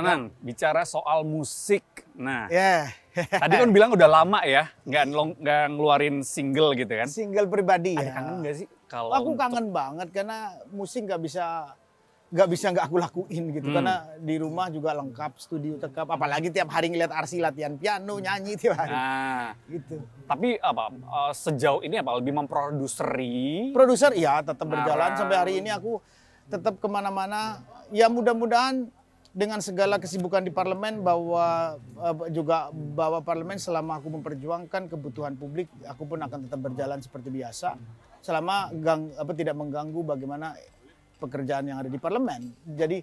Anang, bicara soal musik. Nah, Ya, tadi kan bilang udah lama ya, nggak ngeluarin single gitu kan. single pribadi Ada ya. kangen nggak sih? Kalau Aku untuk- kangen banget karena musik nggak aku lakuin gitu. Karena di rumah juga lengkap, studio lengkap. Apalagi tiap hari ngeliat Arsi latihan piano, nyanyi tiap hari. Nah, Gitu. tapi apa sejauh ini apa lebih memproduseri? Produser ya tetap berjalan Ngarang. sampai hari ini aku tetap kemana-mana. Ya mudah-mudahan dengan segala kesibukan di parlemen bahwa parlemen selama aku memperjuangkan kebutuhan publik, aku pun akan tetap berjalan seperti biasa. Selama tidak mengganggu bagaimana pekerjaan yang ada di parlemen. Jadi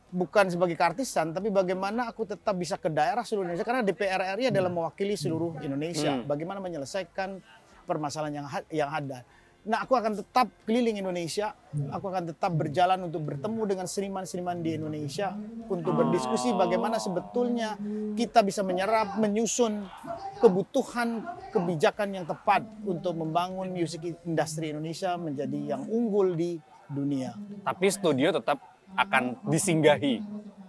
bukan sebagai keartisan, tapi bagaimana aku tetap bisa ke daerah seluruh Indonesia. Karena DPR RI adalah mewakili seluruh Indonesia. Bagaimana menyelesaikan permasalahan yang ada. Nah, aku akan tetap keliling Indonesia. Aku akan tetap berjalan untuk bertemu dengan seniman-seniman di Indonesia. Untuk berdiskusi bagaimana sebetulnya kita bisa menyusun kebutuhan kebijakan yang tepat untuk membangun musik industri Indonesia menjadi yang unggul di dunia. Tapi studio tetap akan disinggahi.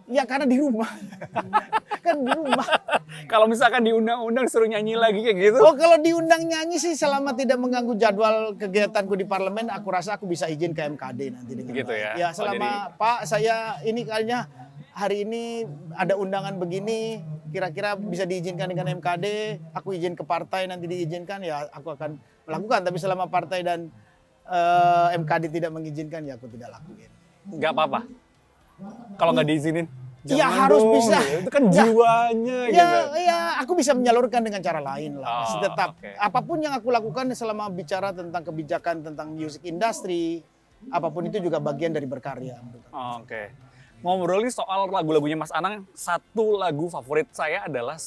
Ya karena di rumah. Kan di rumah. Kalau misalkan diundang-undang suruh nyanyi lagi kayak gitu. Oh kalau diundang nyanyi sih selama tidak mengganggu jadwal kegiatanku di parlemen, aku rasa aku bisa izin ke MKD nanti dengan Gitu baik. ya? Ya selama Pak saya ini kayaknya hari ini ada undangan begini, kira-kira bisa diizinkan dengan MKD, aku izin ke partai nanti diizinkan ya aku akan melakukan. Tapi selama partai dan MKD tidak mengizinkan ya aku tidak lakuin. Nggak apa-apa. Kalau nggak diizinin. Ya jangan harus dong, bisa. gitu. Itu kan Ya. jiwanya gitu. Ya, aku bisa menyalurkan dengan cara lain lah. Oh, Tetap oke. apapun yang aku lakukan selama bicara tentang kebijakan tentang music industry, apapun itu juga bagian dari berkarya. menurut aku. Oke. Ngobrolin soal lagu-lagunya Mas Anang, satu lagu favorit saya adalah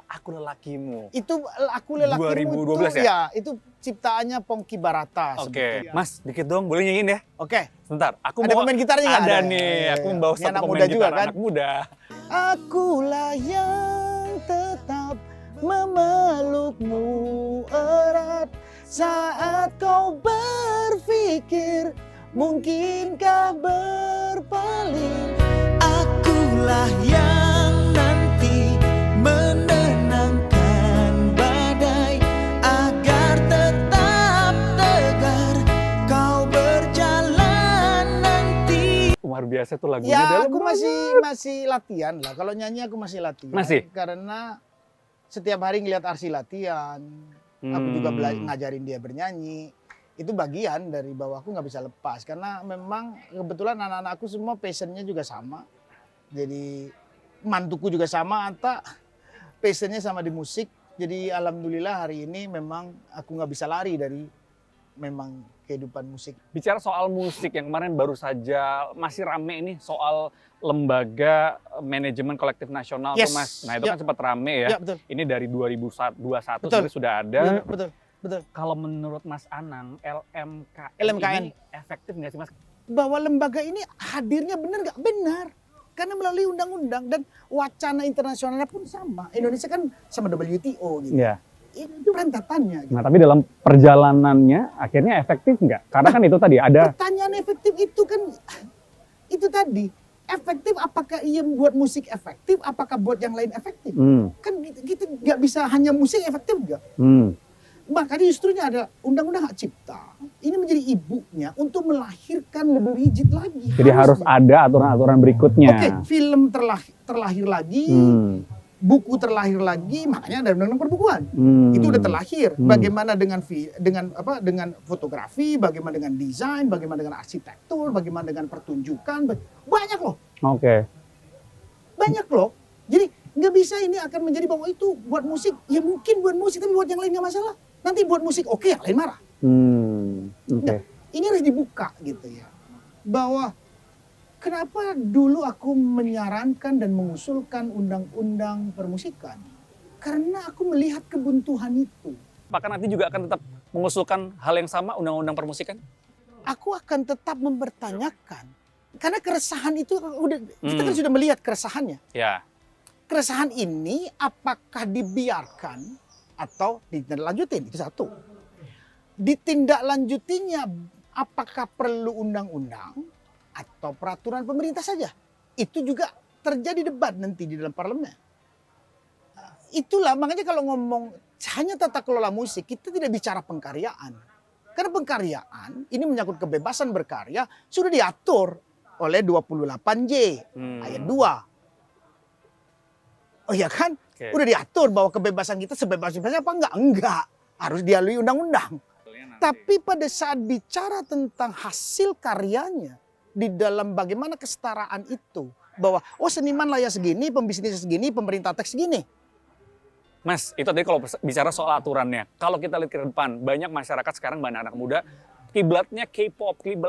Aku Lelakimu. Itu aku lelakimu 2012 itu, ya? itu ciptaannya Pongki Barata. Oke, sebetulnya. Mas, dikit dong, boleh nyanyiin ya? Oke. Sebentar, aku Ada mau pemain gitarnya nggak? Ada Ada. nih, Iya, aku iya. membawa Ini satu anak pemain muda juga, gitar, kan? anak muda. Akulah yang tetap memelukmu erat saat kau berpikir mungkinkah berpaling. Akulah yang nanti menenangkan badai agar tetap tegar kau berjalan nanti. Luar biasa tuh lagunya. Ya, dalam aku banget. masih latihan lah. Kalau nyanyi aku masih latihan. Masih? Karena setiap hari ngeliat Arsi latihan, aku juga ngajarin dia bernyanyi. Itu bagian dari bahwa aku nggak bisa lepas. Karena memang kebetulan anak-anakku semua passionnya juga sama. Jadi mantuku juga sama, Anta passionnya sama di musik. Jadi alhamdulillah hari ini memang aku nggak bisa lari dari memang kehidupan musik. Bicara soal musik yang kemarin baru saja masih rame ini soal lembaga manajemen kolektif nasional Yes. tuh Mas. Nah itu Ya. kan sempat rame ya. Ya, betul. Ini dari 2021 Betul. sebenarnya sudah ada. Betul. Kalau menurut Mas Anang, LMKN, LMKN. ini efektif nggak sih Mas? Bahwa lembaga ini hadirnya benar nggak benar karena melalui undang-undang dan wacana internasionalnya pun sama. Indonesia kan sama WTO gitu. Iya. Itu rentatannya. Gitu. Nah tapi dalam perjalanannya akhirnya efektif nggak? Karena kan itu tadi ada. Pertanyaan efektif itu kan itu tadi efektif. Apakah ia membuat musik efektif? Apakah buat yang lain efektif? Kan kita nggak bisa hanya musik efektif nggak. Makanya justrunya ada undang-undang hak cipta. Ini menjadi ibunya untuk melahirkan lebih rigid lagi. Jadi harus ada aturan-aturan berikutnya. Oke, film terlahir lagi, buku terlahir lagi, makanya ada undang-undang perbukuan. Itu udah terlahir. Bagaimana dengan fotografi, bagaimana dengan desain, bagaimana dengan arsitektur, bagaimana dengan pertunjukan, banyak loh. Oke. Banyak loh. Jadi nggak bisa ini akan menjadi bahwa itu buat musik, ya mungkin buat musik tapi buat yang lain nggak masalah. Nanti buat musik oke, yang lain marah. Oke. Nah, ini harus dibuka gitu ya. Bahwa kenapa dulu aku menyarankan dan mengusulkan undang-undang permusikan? Karena aku melihat kebuntuan itu. Apakah nanti juga akan tetap mengusulkan hal yang sama undang-undang permusikan? Aku akan tetap mempertanyakan. Karena keresahan itu kita kan sudah melihat keresahannya. Ya. Keresahan ini apakah dibiarkan atau ditindaklanjutin? Itu satu. Ditindaklanjutinya apakah perlu undang-undang atau peraturan pemerintah saja? Itu juga terjadi debat nanti di dalam parlemen. Itulah makanya kalau ngomong hanya tata kelola musik, kita tidak bicara pengkaryaan. Karena pengkaryaan ini menyangkut kebebasan berkarya sudah diatur oleh 28J ayat 2. Oh iya kan? Oke. Udah diatur bahwa kebebasan kita sebebas-bebasnya apa enggak? Enggak. Harus dilalui undang-undang. Tapi pada saat bicara tentang hasil karyanya di dalam bagaimana kesetaraan itu, bahwa oh seniman layak segini, pembisnis segini, pemerintah teks segini. Mas, itu tadi kalau bicara soal aturannya. Kalau kita lihat ke depan, banyak masyarakat sekarang, banyak anak muda, kiblatnya K-pop. Ya.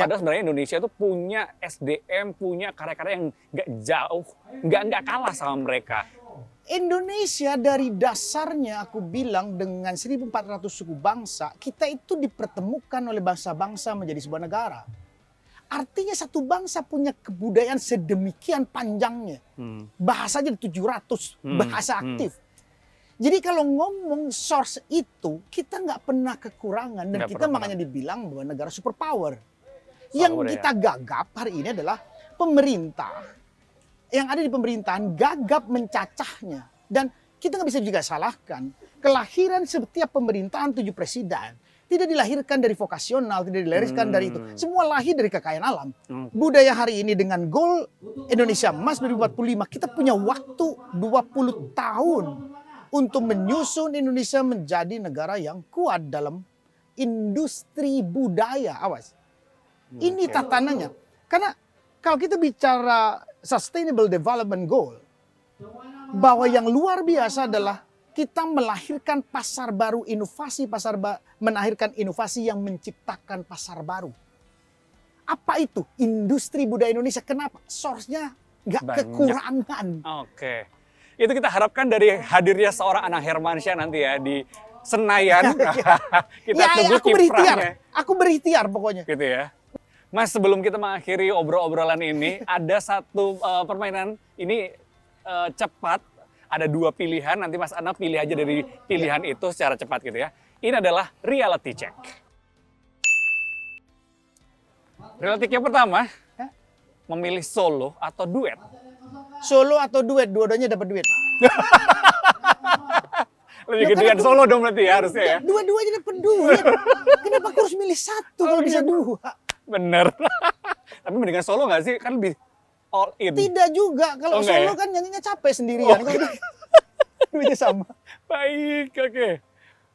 Padahal sebenarnya Indonesia itu punya SDM, punya karya-karya yang nggak jauh, nggak kalah sama mereka. Indonesia dari dasarnya aku bilang dengan 1.400 suku bangsa, kita itu dipertemukan oleh bangsa-bangsa menjadi sebuah negara. Artinya satu bangsa punya kebudayaan sedemikian panjangnya. Bahasanya 700, bahasa aktif. Jadi kalau ngomong source itu, kita nggak pernah kekurangan. Dan Nggak kita pernah. makanya dibilang bahwa negara superpower. Yang Power, kita gagap hari ini adalah pemerintah. Yang ada di pemerintahan gagap mencacahnya. Dan kita nggak bisa juga salahkan. Kelahiran setiap pemerintahan 7 presiden tidak dilahirkan dari vokasional, tidak dilahirkan dari itu. Semua lahir dari kekayaan alam. Budaya hari ini dengan goal Indonesia Emas 2045, kita punya waktu 20 tahun untuk menyusun Indonesia menjadi negara yang kuat dalam industri budaya. Awas. Ini tatanannya. Karena kalau kita bicara Sustainable Development Goal, bahwa yang luar biasa adalah kita melahirkan pasar baru, melahirkan inovasi yang menciptakan pasar baru. Apa itu? Industri budaya Indonesia. Kenapa? Source-nya nggak Banyak. kekurangan. Oke. Itu kita harapkan dari hadirnya seorang Anang Hermansyah nanti ya di Senayan. Kita tunggu aku berikhtiar. kiprahnya. Aku berikhtiar pokoknya. Gitu ya. Mas, sebelum kita mengakhiri obrolan ini, ada satu permainan ini cepat. Ada 2 pilihan, nanti Mas Anang pilih aja dari pilihan itu secara cepat gitu ya. Ini adalah reality check. Reality check yang pertama, memilih solo atau duet. Solo atau duet, dua-duanya dapat duit. Lebih gedean solo dong berarti ya harusnya ya. Dua-duanya dapat duit. Kenapa aku harus milih satu kalau bisa dua? Bener. Tapi mendingan solo nggak sih? Kan lebih all in. Tidak juga. Kalau Oh, enggak solo ya? kan nyanyinya capek sendirian. Oke. Duitnya sama. Baik, oke.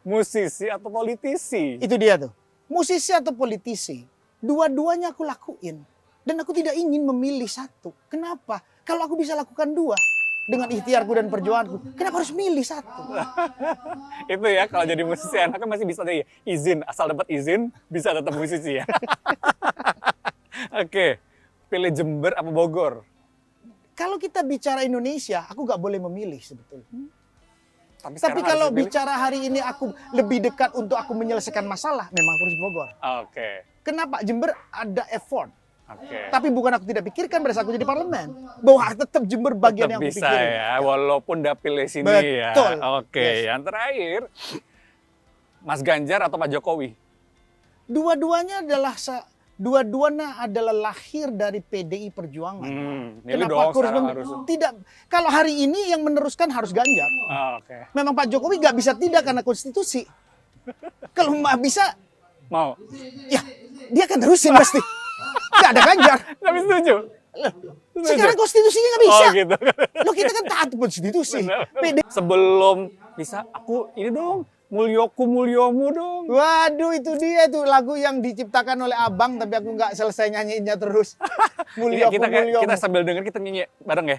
Musisi atau politisi? Itu dia tuh. Musisi atau politisi, dua-duanya aku lakuin. Dan aku tidak ingin memilih satu. Kenapa? Kalau aku bisa lakukan dua dengan ikhtiarku dan perjuanganku, kenapa harus milih satu? Itu ya, kalau jadi musisi anaknya masih bisa deh izin. Asal dapat izin, bisa tetap musisi ya. Oke, pilih Jember apa Bogor? Kalau kita bicara Indonesia, aku nggak boleh memilih sebetulnya. Tapi Tapi sekarang kalau harus pilih. bicara hari ini aku lebih dekat untuk aku menyelesaikan masalah, memang aku harus Bogor. Oke, Kenapa? Jember ada effort. oke. Tapi bukan aku tidak pikirkan pada saat aku jadi parlemen. Bahwa tetap Jember bagian Tetap yang aku bisa pikirin. ya, walaupun dapilnya sini Betul. ya. Oke, Yes. yang terakhir, Mas Ganjar atau Pak Jokowi? Dua-duanya adalah lahir dari PDI Perjuangan. Milih Kenapa dong aku harus sekarang harus. tidak? Kalau hari ini yang meneruskan harus Ganjar. Oke, Memang Pak Jokowi nggak bisa tidak karena konstitusi. Kalau nggak bisa, mau. ya dia akan terusin pasti. Nggak ada Ganjar. Tapi setuju. Sekarang konstitusinya nggak bisa. Oh gitu. Loh kita kan taat konstitusi. Benar. PD. Sebelum bisa aku ini dong, mulyoku mulyomu dong. Waduh itu dia tuh lagu yang diciptakan oleh abang tapi aku nggak selesai nyanyiinnya terus. Ini Mulyoku kita mulyomu. sambil denger kita nyanyi bareng ya.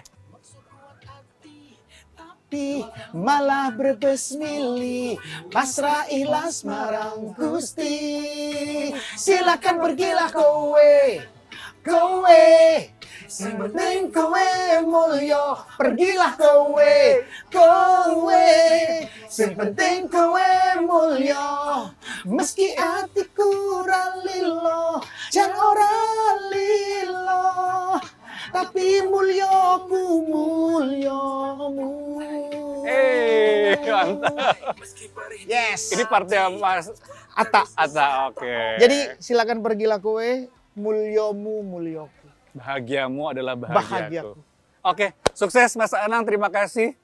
Tapi malah berbesmili pasrah ikhlas marang Gusti. Silakan pergilah kowe sing penting kowe mulya. Pergilah kowe sing penting kowe mulya. Meski atiku ora lilo jan ora lilo, tapi mulyaku mulyamu. Mantap. Yes. Ini partnya Mas Atta. Atta, oke. Jadi silakan pergilah kowe, mulyamu mulyaku. Bahagiamu adalah bahagiaku. Bahagiaku. Oke, sukses Mas Anang, terima kasih.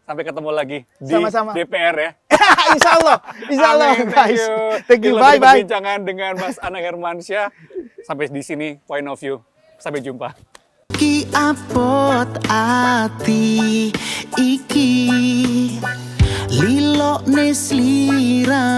Sampai ketemu lagi di Sama-sama. DPR ya. Insya Allah Amin, guys. Thank you. Bye bye. Perbincangan dengan Mas Anang Hermansyah. Sampai di sini Point of View. Sampai jumpa. Ki apot ati iki lilo nesliramu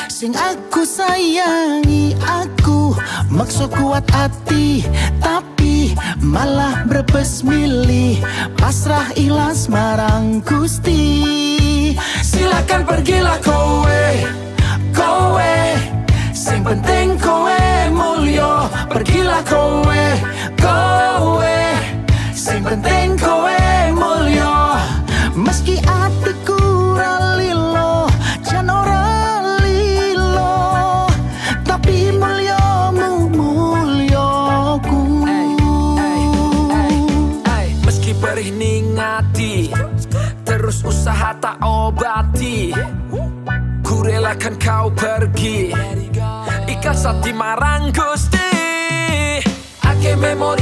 sing aku sayangi aku maksa kuat ati tapi malah brebes milih pasrah ikhlas marang Gusti. Silakan pergilah kowe sing penting kowe mulya. Pergilah kowe sing penting kowe mulya. Meski atiku ora lilo jan ora lilo tapi mulyamu mulyaku. Meski perih ning ati terus usaha tak obati, ku relakan kau pergi ikhlas hati marang Gusti. Ake memori